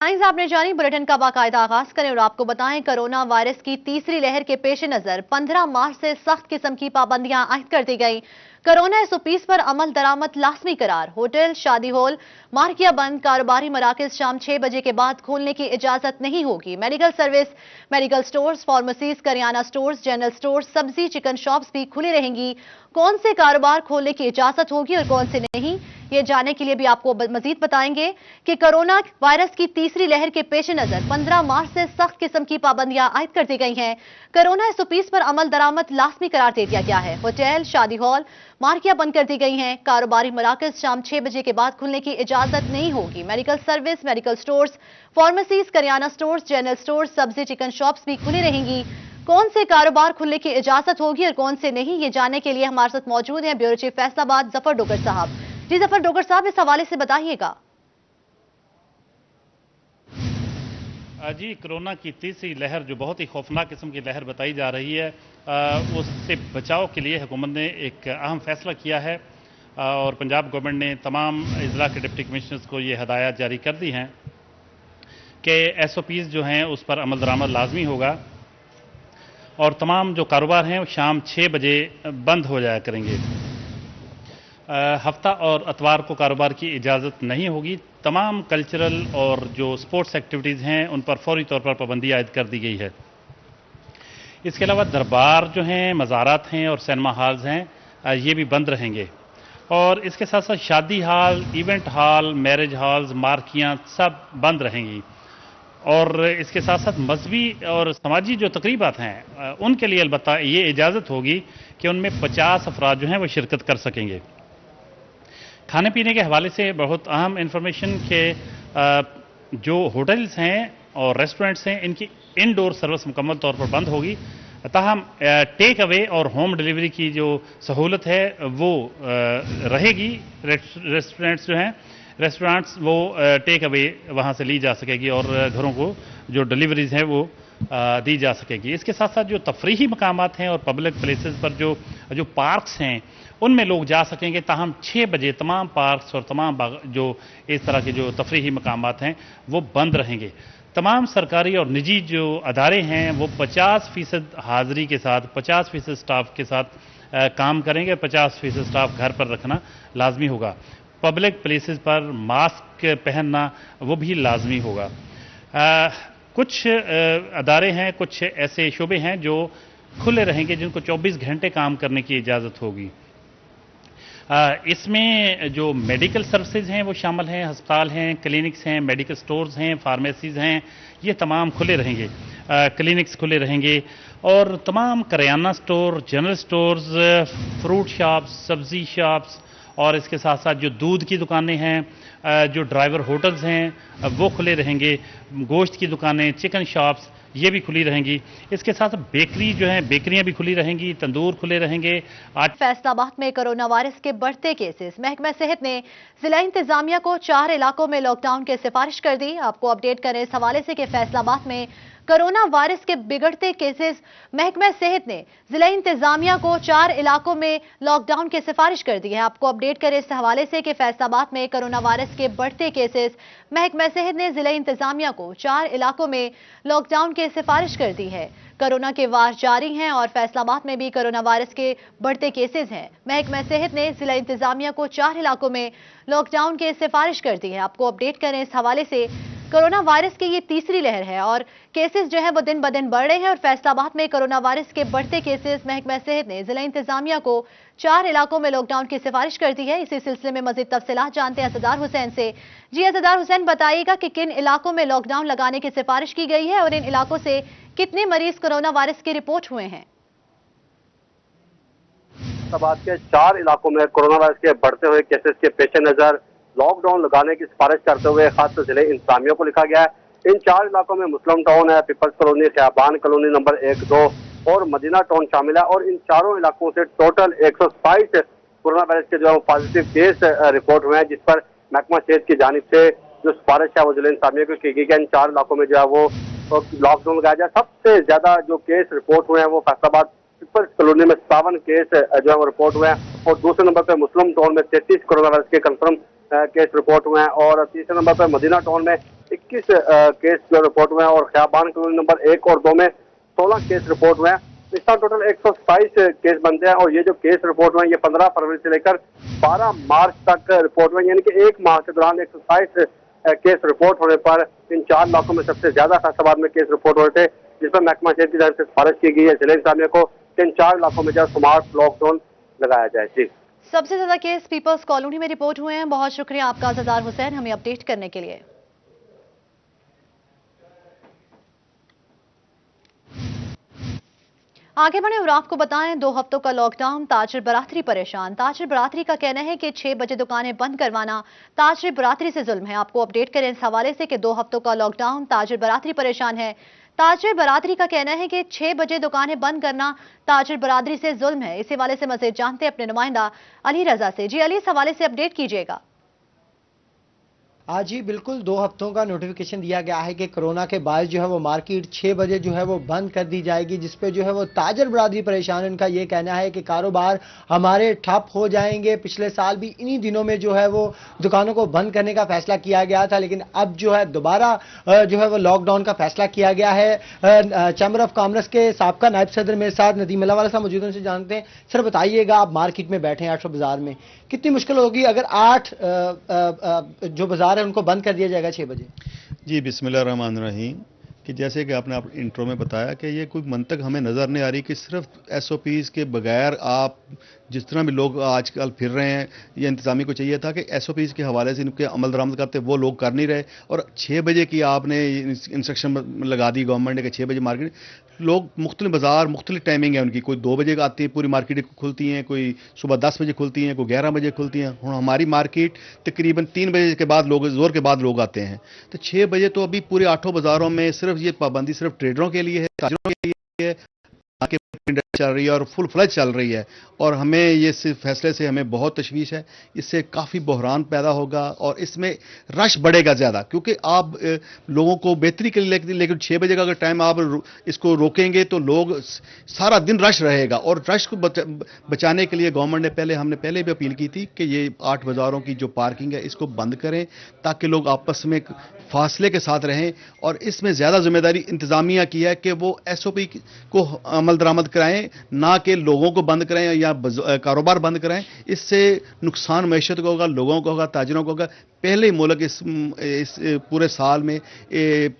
Science आपने जानी bulletin का बाकायदा आगाज करें और आपको बताएं कोरोना वायरस की तीसरी लहर के पेश नजर 15 मार्च से सख्त किस्म की पाबंदियां आयद कर दी गई। कोरोना SOPs पर अमल दरामद लाजमी करार। होटल, शादी हॉल, मार्किया बंद। कारोबारी मराकज शाम 6 बजे के बाद खोलने की इजाजत नहीं होगी। Medical service, medical stores, pharmacies, kirana stores, general stores, सब्जी चिकन शॉप्स भी खुली रहेंगी। कौन से कारोबार खोलने की इजाजत होगी और कौन से नहीं, ये जानने के लिए भी आपको मजीद बताएंगे कि कोरोना वायरस की तीसरी लहर के पेश नजर 15 मार्च से सख्त किस्म की पाबंदियां आयद कर दी गई हैं। कोरोना SOPs पर अमल दरामद लाजमी करार दे दिया गया है। होटल, शादी हॉल, मार्किया बंद कर दी गई हैं। कारोबारी मराकज शाम 6 बजे के बाद खुलने की इजाजत नहीं होगी। Medical service, medical stores, pharmacies, kirana stores, general stores, सब्जी चिकन शॉप्स भी खुली रहेंगी। कौन से कारोबार खुलने की इजाजत होगी और कौन से नहीं, ये जानने के लिए हमारे साथ मौजूद हैं ब्यूरो चीफ फैसलाबाद जफर डोगर साहब। जी जफर डोगर साहब, इस हवाले से बताइएगा। जी, कोरोना की तीसरी लहर जो बहुत ही खौफनाक किस्म की लहर बताई जा रही है, उससे बचाव के लिए हुकूमत ने एक अहम फैसला किया है और पंजाब गवर्नमेंट ने तमाम अजला के डिप्टी कमिश्नर्स को ये हदायत जारी कर दी हैं कि SOPs जो हैं उस पर अमल दरामद लाजमी होगा और तमाम जो कारोबार हैं वो शाम 6 बजे बंद हो जाया करेंगे। हफ्ता और अतवार को कारोबार की इजाज़त नहीं होगी। तमाम कल्चरल और जो स्पोर्ट्स एक्टिविटीज़ हैं उन पर फौरी तौर पर पाबंदी आयद कर दी गई है। इसके अलावा दरबार जो हैं, मज़ारात हैं और सिनेमा हॉल्स हैं, ये भी बंद रहेंगे और इसके साथ साथ शादी hall, event hall, marriage halls, मार्कियाँ सब बंद रहेंगी और इसके साथ साथ मजहबी और समाजी जो तकरीबात हैं उनके लिए अलबत्ता ये इजाज़त होगी कि उनमें 50 अफराद जो हैं वो शिरकत कर सकेंगे। खाने पीने के हवाले से बहुत अहम इंफॉर्मेशन के जो होटल्स हैं और रेस्टोरेंट्स हैं इनकी इनडोर सर्विस मुकम्मल तौर पर बंद होगी। ताहम टेक अवे और होम डिलीवरी की जो सहूलत है वो रहेगी। रेस्टोरेंट्स जो हैं वो टेक अवे वहाँ से ली जा सकेगी और घरों को जो डिलीवरीज हैं वो दी जा सकेगी। इसके साथ साथ जो तफरीही मकामात हैं और पब्लिक प्लेसेस पर जो पार्क्स हैं उनमें लोग जा सकेंगे। ताहम 6 बजे तमाम पार्क्स और तमाम जो इस तरह के जो तफरीही मकामात हैं वो बंद रहेंगे। तमाम सरकारी और निजी जो अदारे हैं वो 50% हाज़िरी के साथ 50% स्टाफ के साथ काम करेंगे। 50% स्टाफ घर पर रखना लाजमी होगा। पब्लिक प्लेसेस पर मास्क पहनना वो भी लाजमी होगा। कुछ अदारे हैं, कुछ ऐसे शोबे हैं जो खुले रहेंगे जिनको 24 घंटे काम करने की इजाज़त होगी। इसमें जो मेडिकल सर्विसेज हैं वो शामिल हैं। अस्पताल हैं, क्लिनिक्स हैं, मेडिकल स्टोर्स हैं, फार्मेसीज़ हैं, ये तमाम खुले रहेंगे। क्लिनिक्स खुले रहेंगे और तमाम kirana store, general stores, fruit shops, सब्ज़ी शॉप्स और इसके साथ साथ जो दूध की दुकानें हैं, जो ड्राइवर होटल्स हैं वो खुले रहेंगे। गोश्त की दुकानें, चिकन शॉप्स ये भी खुली रहेंगी। इसके साथ बेकरी जो है, बेकरियां भी खुली रहेंगी, तंदूर खुले रहेंगे। फैसलाबाद में कोरोना वायरस के बढ़ते केसेस, महकमा सेहत ने जिला इंतजामिया को 4 इलाकों में लॉकडाउन की सिफारिश कर दी। आपको अपडेट करें इस हवाले से कि फैसलाबाद में कोरोना वायरस के बिगड़ते केसेस, महकमा सेहत ने जिला इंतजामिया को 4 इलाकों में लॉकडाउन की सिफारिश कर दी है। आपको अपडेट करें इस हवाले से कि फैसलाबाद में कोरोना वायरस के बढ़ते केसेस, महकमा सेहत ने जिला इंतजामिया को 4 इलाकों में लॉकडाउन की सिफारिश कर दी है। कोरोना के वार जारी हैं और फैसलाबाद में भी कोरोना वायरस के बढ़ते केसेस हैं। महकमा सेहत ने जिला इंतजामिया को 4 इलाकों में लॉकडाउन की सिफारिश कर दी है। आपको अपडेट करें इस हवाले से, कोरोना वायरस की ये तीसरी लहर है और केसेस जो है वो दिन ब दिन बढ़ रहे हैं और फैसलाबाद में कोरोना वायरस के बढ़ते केसेस, महकमा सेहत ने जिला इंतजामिया को 4 इलाकों में लॉकडाउन की सिफारिश कर दी है। इसी सिलसिले में मजीद तफसीलात जानते हैं असदार हुसैन से। जी असदार हुसैन, बताइएगा कि किन इलाकों में लॉकडाउन लगाने की सिफारिश की गई है और इन इलाकों से कितने मरीज कोरोना वायरस की रिपोर्ट हुए हैं? फैसलाबाद के 4 इलाकों में कोरोना वायरस के बढ़ते हुए केसेस के पेश नजर लॉकडाउन लगाने की सिफारिश करते हुए खास जिले इंतजामिया को लिखा गया है। इन 4 इलाकों में मुस्लिम टाउन है, पीपल्स कॉलोनी, खयाबान कॉलोनी नंबर 1, 2 और मदीना टाउन शामिल है और इन चारों इलाकों से टोटल 160 कोरोना वायरस के जो पॉजिटिव केस रिपोर्ट हुए हैं, जिस पर महकमा सेहत की जानिब से जो सिफारिश है वो जिले इंतजामिया को की गई है। इन 4 इलाकों में जो है वो लॉकडाउन लगाया जाए। सबसे ज्यादा जो केस रिपोर्ट हुए हैं वो फैसलाबाद पीपल्स कॉलोनी में 57 केस जो है वो रिपोर्ट हुए हैं और दूसरे नंबर पर मुस्लिम टाउन में 33 कोरोना वायरस के कंफर्म केस रिपोर्ट हुए हैं और तीसरे नंबर पर मदीना टाउन में 21 केस जो रिपोर्ट हुए हैं और खयाबान कॉलोनी नंबर 1 और 2 में 16 केस रिपोर्ट हुए हैं। इस साल टोटल 127 केस बनते हैं और ये जो केस रिपोर्ट हुए हैं ये 15 फरवरी से लेकर 12 मार्च तक रिपोर्ट हुए, यानी कि एक माह के दौरान 127 केस रिपोर्ट होने पर इन 4 इलाकों में सबसे ज्यादा फैसलाबाद में केस रिपोर्ट हो रहे थे, जिस पर महकमा सेहत की तरफ से सिफारिश की गई है जिला इंतजामिया को कि इन 4 इलाकों में जो स्मार्ट लॉकडाउन लगाया जाए। जी, सबसे ज्यादा केस पीपल्स कॉलोनी में रिपोर्ट हुए हैं। बहुत शुक्रिया आपका अज़ादार हुसैन हमें अपडेट करने के लिए। आगे बढ़े और आपको बताएं 2 हफ्तों का लॉकडाउन, ताजिर बरादरी परेशान। ताजिर बरादरी का कहना है कि 6 बजे दुकानें बंद करवाना ताजिर बरादरी से जुल्म है। आपको अपडेट करें इस हवाले से कि 2 हफ्तों का लॉकडाउन, ताजिर बरादरी परेशान है। ताजिर बरादरी का कहना है कि 6 बजे दुकानें बंद करना ताजिर बरादरी से जुल्म है। इस हवाले से मज़ीद जानते हैं अपने नुमाइंदा अली रजा से। जी अली, इस हवाले से अपडेट कीजिएगा। आज ही बिल्कुल 2 हफ्तों का नोटिफिकेशन दिया गया है कि कोरोना के बाद जो है वो मार्केट 6 बजे जो है वो बंद कर दी जाएगी, जिसपे जो है वो ताजर बरादरी परेशान है। उनका ये कहना है कि कारोबार हमारे ठप हो जाएंगे। पिछले साल भी इन्हीं दिनों में जो है वो दुकानों को बंद करने का फैसला किया गया था, लेकिन अब जो है दोबारा जो है वो लॉकडाउन का फैसला किया गया है। चैम्बर ऑफ कॉमर्स के साबका नायब सदर मेरे साथ नदीम अल्लाहवाला साहब मौजूद हैं, उनसे जानते हैं। सर बताइएगा, आप मार्केट में बैठे हैं 800 बाजार में, कितनी मुश्किल होगी अगर 8 जो बाजार है उनको बंद कर दिया जाएगा 6 बजे? जी बिस्मिल्लाहिर्रहमानिर्रहीम। कि जैसे कि आपने इंट्रो में बताया कि ये कोई मंतक हमें नज़र नहीं आ रही कि सिर्फ SOPs के बगैर आप जिस तरह भी लोग आजकल फिर रहे हैं, ये इंतज़ामी को चाहिए था कि SOPs के हवाले से इनके अमल दरामद करते, वो लोग कर नहीं रहे। और 6 बजे की आपने इंस्ट्रक्शन लगा दी गवर्नमेंट ने कि 6 बजे मार्केट, लोग मुख्तलिफ बाज़ार मुख्तलिफ टाइमिंग है उनकी, कोई 2 बजे आती है पूरी मार्केट खुलती हैं, कोई सुबह 10 बजे खुलती हैं, कोई 11 बजे खुलती हैं। और हमारी मार्केट तकरीबन 3 बजे के बाद लोग जोर के बाद लोग आते हैं। तो 6 बजे तो अभी पूरे 8 बाज़ारों में सिर्फ ये पाबंदी सिर्फ ट्रेडरों के लिए है, ताजिरों के लिए है, चल रही है और फुल फ्लज चल रही है। और हमें ये फैसले से हमें बहुत तशवीश है, इससे काफ़ी बहरान पैदा होगा और इसमें रश बढ़ेगा ज़्यादा, क्योंकि आप लोगों को बेहतरी के लिए, लेकिन 6 बजे का अगर टाइम आप इसको रोकेंगे तो लोग सारा दिन रश रहेगा। और रश को बचाने के लिए गवर्नमेंट ने हमने पहले भी अपील की थी कि ये 8 बाज़ारों की जो पार्किंग है इसको बंद करें ताकि लोग आपस में फासले के साथ रहें। और इसमें ज़्यादा जिम्मेदारी इंतज़ामिया की है कि वो SOP को अमल दरामद कराएं, ना कि लोगों को बंद कराएं या कारोबार बंद कराएं। इससे नुकसान मैशत को होगा, लोगों को होगा, ताजिरों को होगा। पहले ही मुल्क इस पूरे साल में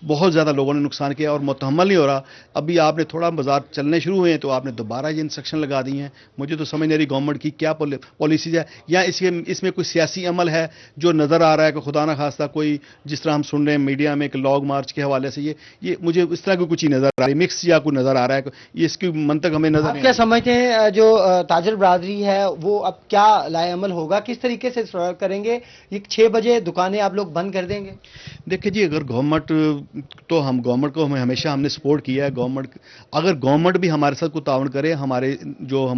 बहुत ज़्यादा लोगों ने नुकसान किया और मुतहम्मल नहीं हो रहा। अभी आपने थोड़ा बाजार चलने शुरू हुए हैं तो आपने दोबारा ये इंस्ट्रक्शन लगा दी हैं। मुझे तो समझ नहीं रही गवर्नमेंट की क्या पॉलिसीज है, या इसमें कोई सियासी अमल है जो नज़र आ रहा है कि खुदा ना खास्ता कोई, जिस तरह हम सुन रहे हैं मीडिया में कि लॉन्ग मार्च के हवाले से ये मुझे इस तरह की कुछ ही नज़र आ रहा है, मिक्स या कोई नज़र आ रहा है, ये इसकी मंतक हमें नज़र नहीं। क्या समझते हैं जो ताजिर बरादरी है वो अब क्या लाएअमल होगा, किस तरीके से सवाल करेंगे? ये 6 बजे दुकानें आप लोग बंद कर देंगे? देखिए जी, अगर गवर्नमेंट तो हम गवर्नमेंट को हमेशा हमने सपोर्ट किया है। अगर गवर्नमेंट भी हमारे साथ को ताउन करे, हमारे जो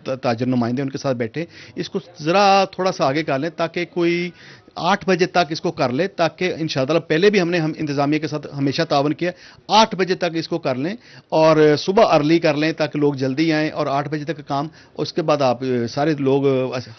ताजर नुमाइंदे उनके साथ बैठे, इसको ज़रा थोड़ा सा आगे कर लें ताकि कोई 8 बजे तक इसको कर ले, ताकि इंशाअल्लाह पहले भी हम इंतज़ामिया के साथ हमेशा तावन किया, 8 बजे तक इसको कर लें और सुबह अर्ली कर लें ताकि लोग जल्दी आएँ और 8 बजे तक काम, उसके बाद आप सारे लोग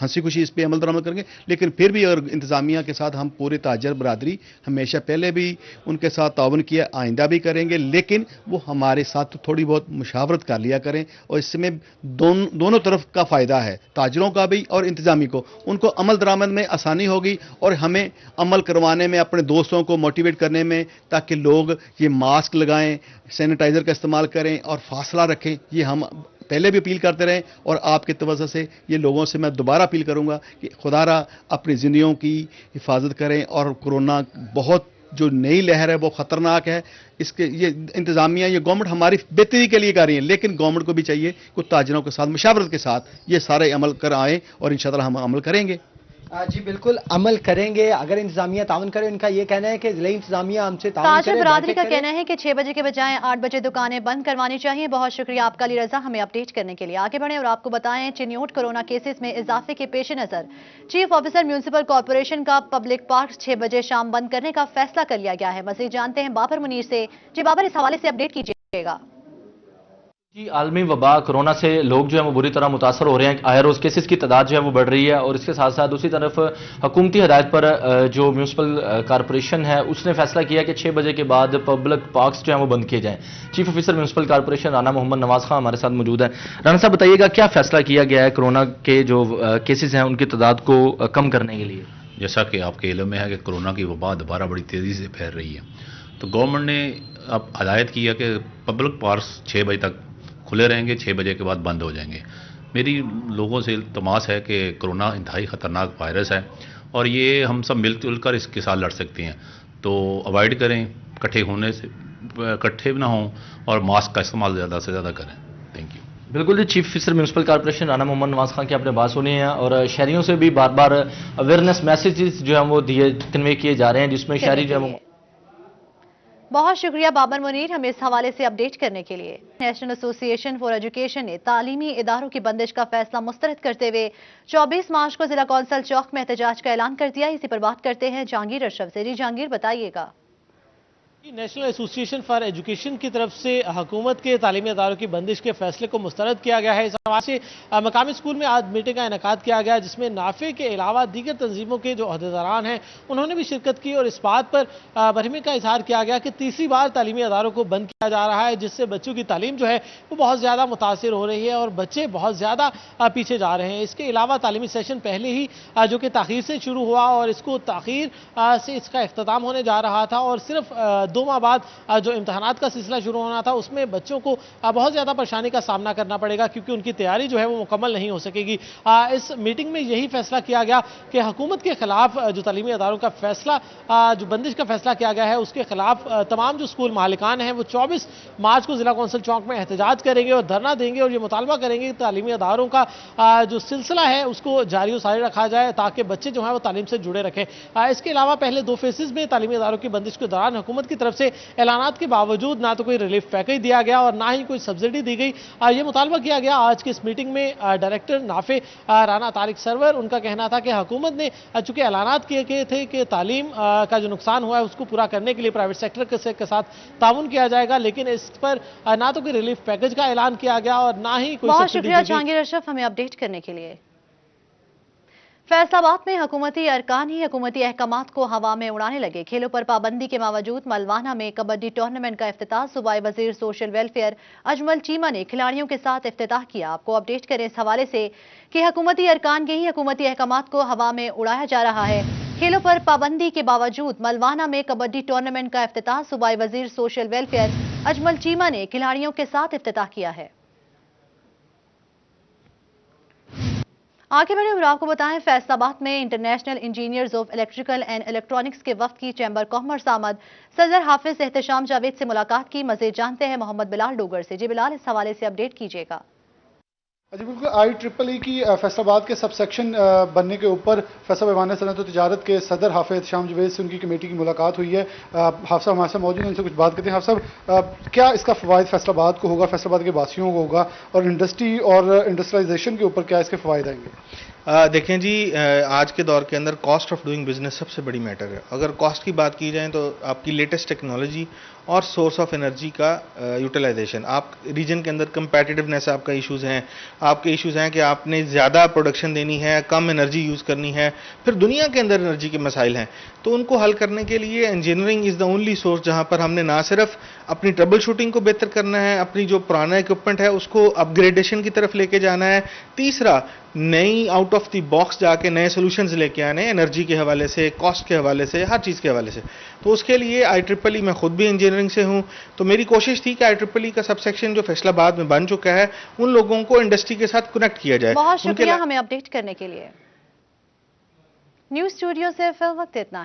हंसी खुशी इस पर अमल दरामद करेंगे। लेकिन फिर भी अगर इंतज़ामिया के साथ हम पूरे ताजर बरादरी हमेशा पहले भी उनके साथ तावन किया, आइंदा भी करेंगे, लेकिन वो हमारे साथ थोड़ी बहुत मुशावरत कर लिया करें और इसमें दोनों तरफ का फ़ायदा है, ताजरों का भी और इंतज़ामी को। उनको अमल दरामद में आसानी होगी और हमें अमल करवाने में, अपने दोस्तों को मोटिवेट करने में, ताकि लोग ये मास्क लगाएं, सैनिटाइज़र का इस्तेमाल करें और फासला रखें। ये हम पहले भी अपील करते रहें और आपके तवज्जो से ये लोगों से मैं दोबारा अपील करूंगा कि खुदारा अपनी ज़िंदगियों की हिफाजत करें। और कोरोना बहुत जो नई लहर है वो ख़तरनाक है, इसके ये इंतज़ामिया, ये गवर्नमेंट हमारी बेहतरी के लिए कर रही है, लेकिन गवर्नमेंट को भी चाहिए कि ताजरों के साथ मुशावरत के साथ ये सारे अमल कर आएँ और इंशाअल्लाह हम अमल करेंगे। जी बिल्कुल अमल करेंगे अगर इंतजामिया तावन करे। उनका ये कहना है कि जिला इंतजामिया हमसे तावन करे। ताजिर बरादरी का कहना है कि 6 बजे के बजाय 8 बजे दुकानें बंद करवानी चाहिए। बहुत शुक्रिया आपका अली रजा हमें अपडेट करने के लिए। आगे बढ़े और आपको बताएं, चिन्योट कोरोना केसेस में इजाफे के पेश नजर चीफ ऑफिसर म्यूनिसिपल कॉर्पोरेशन का पब्लिक पार्क 6 बजे शाम बंद करने का फैसला कर लिया गया है। मजीद जानते हैं बाबर मुनीर से। जी बाबर, इस हवाले से अपडेट कीजिएगा। کہ عالمی وبا کورونا سے لوگ جو ہیں وہ بری طرح متاثر ہو رہے ہیں، آئے روز کیسز کی تعداد جو ہے وہ بڑھ رہی ہے، اور اس کے ساتھ ساتھ دوسری طرف حکومتی ہدایت پر جو میونسپل کارپوریشن ہے اس نے فیصلہ کیا کہ 6 بجے کے بعد پبلک پارکس جو ہیں وہ بند کیے جائیں۔ Chief officer municipal corporation Rana Muhammad Nawaz Khan ہمارے ساتھ موجود ہیں۔ رانا صاحب بتائیے گا کیا فیصلہ کیا گیا ہے کورونا کے جو کیسز ہیں ان کی تعداد کو کم کرنے کے لیے؟ جیسا کہ آپ کے علم میں ہے کہ کورونا کی وبا دوبارہ بڑی تیزی سے پھیل رہی ہے، تو گورنمنٹ نے اب ہدایت کی ہے کہ پبلک پارکس 6 بجے تک کھلے رہیں گے، 6 بجے کے بعد بند ہو جائیں گے۔ میری لوگوں سے التماس ہے کہ کورونا انتہائی خطرناک وائرس ہے اور یہ ہم سب مل جل کر اس کے ساتھ لڑ سکتے ہیں، تو اوائڈ کریں، اکٹھے نہ ہوں اور ماسک کا استعمال زیادہ سے زیادہ کریں۔ Thank you. بالکل جی، chief officer municipal corporation Rana Muhammad Nawaz Khan کی آپ نے بات سنی ہے، اور شہریوں سے بھی بار بار اویئرنیس میسیجز جو ہیں وہ کنوے کیے جا رہے ہیں، جس میں شہری جو ہے وہ... بہت شکریہ بابر منیر ہمیں اس حوالے سے اپڈیٹ کرنے کے لیے۔ نیشنل ایسوسی ایشن فار ایجوکیشن نے تعلیمی اداروں کی بندش کا فیصلہ مسترد کرتے ہوئے 24 مارچ کو ضلع کونسل چوک میں احتجاج کا اعلان کر دیا۔ اسی پر بات کرتے ہیں جہانگیر ارشد سے۔ جی جہانگیر بتائیے گا۔ نیشنل ایسوسی ایشن فار ایجوکیشن کی طرف سے حکومت کے تعلیمی اداروں کی بندش کے فیصلے کو مسترد کیا گیا ہے۔ اس حوالے سے مقامی اسکول میں آج میٹنگ کا انعقاد کیا گیا، جس میں نافع کے علاوہ دیگر تنظیموں کے جو عہدیداران ہیں انہوں نے بھی شرکت کی، اور اس بات پر برہمی کا اظہار کیا گیا کہ تیسری بار تعلیمی اداروں کو بند کیا جا رہا ہے، جس سے بچوں کی تعلیم جو ہے وہ بہت زیادہ متاثر ہو رہی ہے اور بچے بہت زیادہ پیچھے جا رہے ہیں۔ اس کے علاوہ تعلیمی سیشن پہلے ہی جو کہ تاخیر سے شروع ہوا اور اس کو تاخیر سے اس کا اختتام ہونے جا رہا تھا، اور صرف 2 ماہ بعد جو امتحانات کا سلسلہ شروع ہونا تھا اس میں بچوں کو بہت زیادہ پریشانی کا سامنا کرنا پڑے گا، کیونکہ ان کی تیاری جو ہے وہ مکمل نہیں ہو سکے گی۔ اس میٹنگ میں یہی فیصلہ کیا گیا کہ حکومت کے خلاف جو تعلیمی اداروں کا فیصلہ جو بندش کا فیصلہ کیا گیا ہے اس کے خلاف تمام جو اسکول مالکان ہیں وہ 24 مارچ کو ضلع کونسل چوک میں احتجاج کریں گے اور دھرنا دیں گے، اور یہ مطالبہ کریں گے کہ تعلیمی اداروں کا جو سلسلہ ہے اس کو جاری و ساری رکھا جائے تاکہ بچے جو ہیں وہ تعلیم سے جڑے رکھیں۔ اس کے علاوہ پہلے 2 فیسز میں تعلیمی اداروں کی بندش کے دوران حکومت کی طرف سے اعلانات کے باوجود نہ تو کوئی ریلیف پیکج دیا گیا اور نہ ہی کوئی سبسڈی دی گئی۔ یہ مطالبہ کیا گیا آج کی اس میٹنگ میں ڈائریکٹر نافع رانا طارق سرور، ان کا کہنا تھا کہ حکومت نے چونکہ اعلانات کیے گئے تھے کہ تعلیم کا جو نقصان ہوا ہے اس کو پورا کرنے کے لیے پرائیویٹ سیکٹر کے ساتھ تعاون کیا جائے گا، لیکن اس پر نہ تو کوئی ریلیف پیکج کا اعلان کیا گیا اور نہ ہی کوئی بہت شکریہ جہانگیر ارشد ہمیں اپڈیٹ کرنے کے لیے۔ فیصل آباد میں حکومتی ارکان ہی حکومتی احکامات کو ہوا میں اڑانے لگے۔ کھیلوں پر پابندی کے باوجود ملوانہ میں کبڈی ٹورنامنٹ کا افتتاح صوبائی وزیر سوشل ویلفیئر اجمل چیمہ نے کھلاڑیوں کے ساتھ افتتاح کیا۔ آپ کو اپڈیٹ کریں اس حوالے سے کہ حکومتی ارکان کے ہی حکومتی احکامات کو ہوا میں اڑایا جا رہا ہے۔ کھیلوں پر پابندی کے باوجود ملوانہ میں کبڈی ٹورنامنٹ کا افتتاح صوبائی وزیر سوشل ویلفیئر اجمل چیمہ نے کھلاڑیوں کے ساتھ افتتاح کیا ہے۔ آگے بڑھیں اور آپ کو بتائیں، فیصل آباد میں international engineers of electrical and electronics کے وفد کی چیمبر کامرس آمد۔ صدر حافظ احتشام جاوید سے ملاقات کی۔ مزید جانتے ہیں محمد بلال ڈوگر سے۔ جی بلال، اس حوالے سے اپڈیٹ کیجیے گا۔ جی بالکل، IEEE کی فیصل آباد کے سب سیکشن بننے کے اوپر فیصل ایوان صنعت و تجارت کے صدر حافظ احتشام جاوید سے ان کی کمیٹی کی ملاقات ہوئی ہے۔ حافظ صاحب ہمارے ساتھ موجود ہیں، ان سے کچھ بات کرتے ہیں۔ حافظ صاحب، کیا اس کا فوائد فیصل آباد کو ہوگا، فیصل آباد کے واسیوں کو ہوگا، اور انڈسٹری اور انڈسٹریلائزیشن کے اوپر کیا اس کے فوائد آئیں گے؟ دیکھیں جی، آج کے دور کے اندر کاسٹ آف ڈوئنگ بزنس سب سے بڑی میٹر ہے۔ اگر کاسٹ کی بات کی جائیں تو آپ کی لیٹسٹ ٹیکنالوجی اور سورس آف انرجی کا یوٹیلائزیشن، آپ ریجن کے اندر کمپیٹیونیس آپ کا ایشوز ہیں، آپ کے ایشوز ہیں کہ آپ نے زیادہ پروڈکشن دینی ہے، کم انرجی یوز کرنی ہے، پھر دنیا کے اندر انرجی کے مسائل ہیں، تو ان کو حل کرنے کے لیے engineering is the only source جہاں پر ہم نے نہ صرف اپنی ٹربل شوٹنگ کو بہتر کرنا ہے، اپنی جو پرانا اکوپمنٹ ہے اس کو اپ گریڈیشن کی طرف لے کے جانا ہے، تیسرا نئی آؤٹ آف دی باکس جا کے نئے سولوشنز لے کے آنے، انرجی کے حوالے سے، کاسٹ کے حوالے سے، ہر چیز کے حوالے سے۔ تو اس کے لیے IEEE، میں خود بھی انجینئرنگ سے ہوں، تو میری کوشش تھی کہ IEEE کا سب سیکشن جو فیصل آباد میں بن چکا ہے ان لوگوں کو انڈسٹری کے ساتھ کنیکٹ کیا جائے۔ بہت شکریہ ہمیں اپڈیٹ کرنے کے لیے۔ نیوز اسٹوڈیو سے فی الوقت اتنا